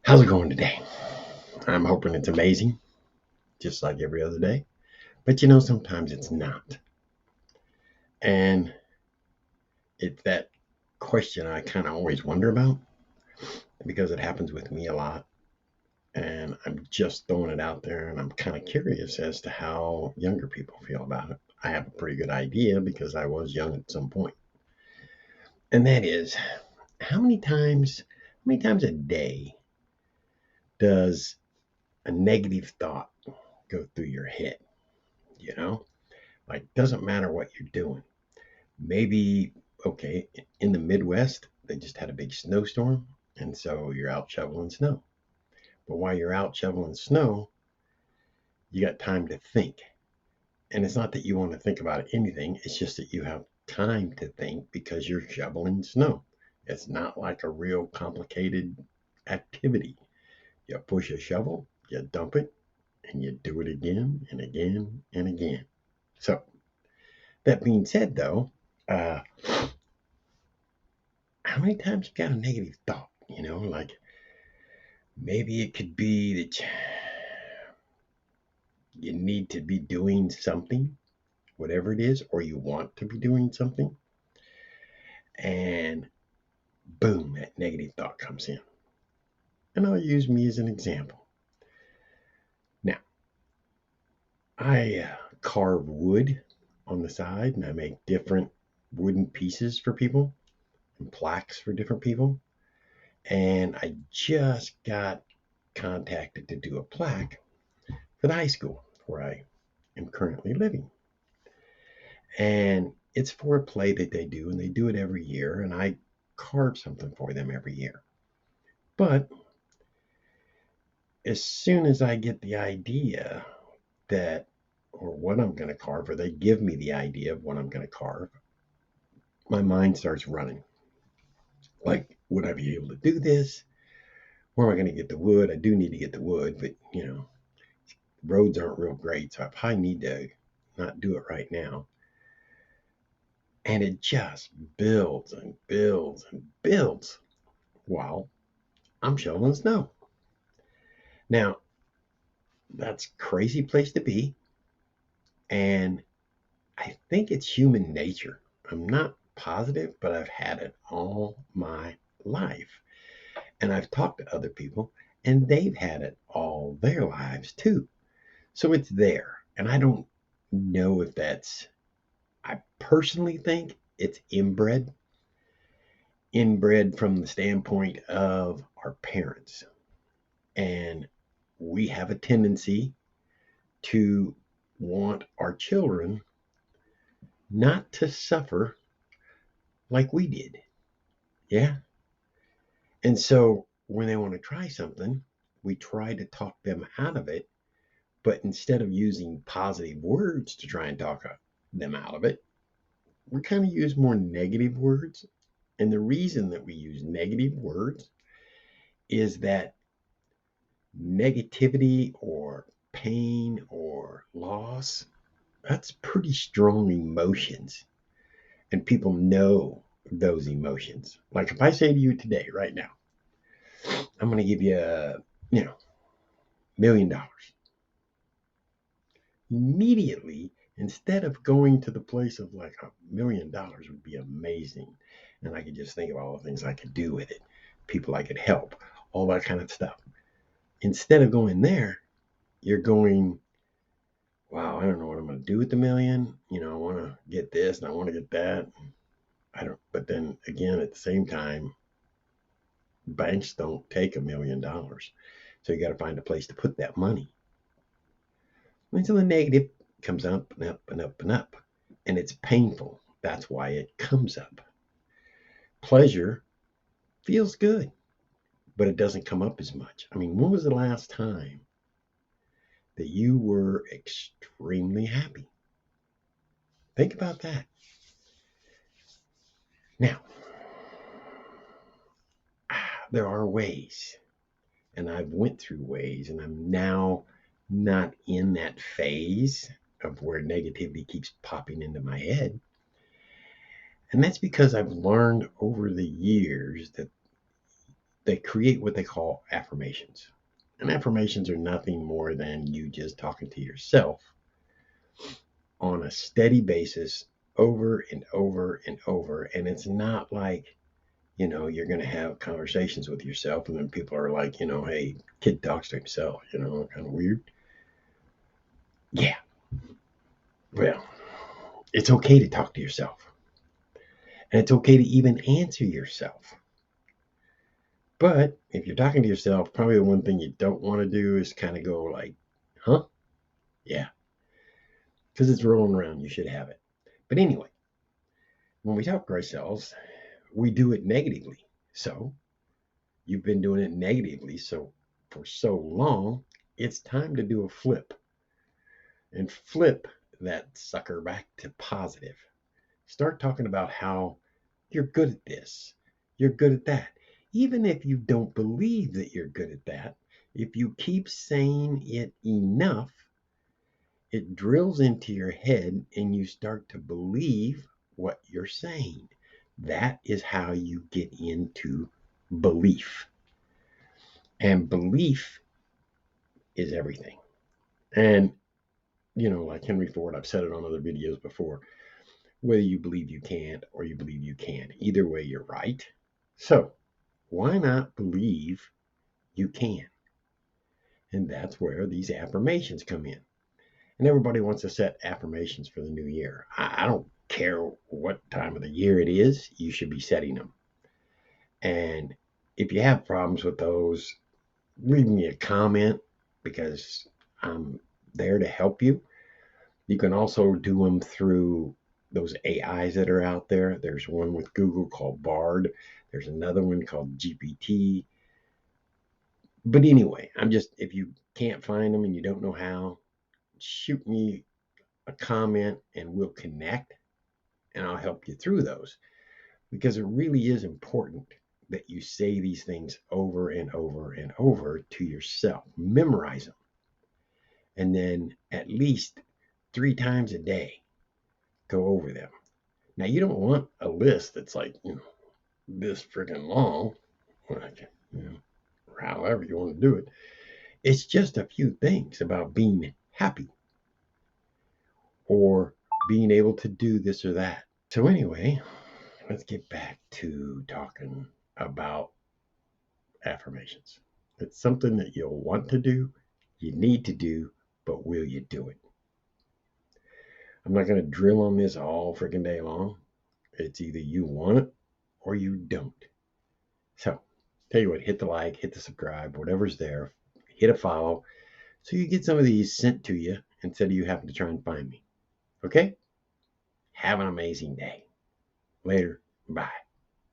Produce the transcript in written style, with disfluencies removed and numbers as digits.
How's it going today? I'm hoping it's amazing, just like every other day. But sometimes it's not. And it's that question I kind of always wonder about because it happens with me a lot. And I'm just throwing it out there and I'm kind of curious as to how younger people feel about it. I have a pretty good idea because I was young at some point. And that is how many times a day does a negative thought go through your head? You know, like doesn't matter what you're doing. Maybe, okay, in the Midwest, they just had a big snowstorm, and so you're out shoveling snow. But while you're out shoveling snow, you got time to think. And it's not that you want to think about anything, it's just that you have time to think because you're shoveling snow. It's not like a real complicated activity. You push a shovel, you dump it, and you do it again and again and again. So, that being said, though, uh, how many times you got a negative thought? Like maybe it could be that you need to be doing something, whatever it is, or you want to be doing something, and boom, that negative thought comes in. And I'll use me as an example. Now, I carve wood on the side and I make different wooden pieces for people and plaques for different people. And I just got contacted to do a plaque for the high school where I am currently living. And it's for a play that they do, and they do it every year. And I carve something for them every year. But as soon as I get the idea that, or what I'm going to carve, or they give me the idea of what I'm going to carve, my mind starts running. Like, would I be able to do this? Where am I going to get the wood? I do need to get the wood, but roads aren't real great, so I probably need to not do it right now. And it just builds and builds and builds while I'm shoveling snow. Now, that's a crazy place to be. And I think it's human nature. I'm not positive, but I've had it all my life. And I've talked to other people, and they've had it all their lives too. So it's there. And I don't know if I personally think it's inbred from the standpoint of our parents. And we have a tendency to want our children not to suffer like we did. Yeah. And so when they want to try something, we try to talk them out of it. But instead of using positive words to try and talk them out of it, we kind of use more negative words. And the reason that we use negative words is that negativity or pain or loss, that's pretty strong emotions. And people know those emotions. Like if I say to you today, right now, I'm going to give you, $1 million. Immediately, instead of going to the place of like $1 million would be amazing. And I could just think of all the things I could do with it, people I could help, all that kind of stuff. Instead of going there, you're going, wow, I don't know what I'm going to do with the million. I want to get this and I want to get that. But then again, at the same time, banks don't take $1 million. So you got to find a place to put that money. And so the negative comes up and up and up and up. And it's painful. That's why it comes up. Pleasure feels good, but it doesn't come up as much. I mean, when was the last time that you were extremely happy? Think about that. Now, there are ways, and I've went through ways, and I'm now not in that phase of where negativity keeps popping into my head. And that's because I've learned over the years that they create what they call affirmations. And affirmations are nothing more than you just talking to yourself on a steady basis over and over and over. And it's not like, you're going to have conversations with yourself and then people are like, hey, kid talks to himself, kind of weird. Yeah. Well, it's okay to talk to yourself. And it's okay to even answer yourself. But if you're talking to yourself, probably the one thing you don't want to do is kind of go like, huh? Yeah. Because it's rolling around. You should have it. But anyway, when we talk to ourselves, we do it negatively. So you've been doing it negatively. So for so long, it's time to do a flip and flip that sucker back to positive. Start talking about how you're good at this, you're good at that. Even if you don't believe that you're good at that, if you keep saying it enough, it drills into your head and you start to believe what you're saying. That is how you get into belief. And belief is everything. And, like Henry Ford, I've said it on other videos before, whether you believe you can't or you believe you can, either way, you're right. So, why not believe you can? And that's where these affirmations come in. And everybody wants to set affirmations for the new year. I don't care what time of the year it is, you should be setting them. And if you have problems with those, leave me a comment because I'm there to help you. You can also do them through those AIs that are out there. There's one with Google called Bard. There's another one called GPT. But anyway, if you can't find them and you don't know how, shoot me a comment and we'll connect and I'll help you through those because it really is important that you say these things over and over and over to yourself. Memorize them. And then at least 3 times a day, go over them. Now, you don't want a list that's like, this freaking long, like, or however you want to do it. It's just a few things about being happy or being able to do this or that. So, anyway, let's get back to talking about affirmations. It's something that you'll want to do, you need to do, but will you do it? I'm not going to drill on this all freaking day long. It's either you want it or you don't. So, tell you what, hit the like, hit the subscribe, whatever's there, hit a follow so you get some of these sent to you instead of you having to try and find me. Okay? Have an amazing day. Later. Bye.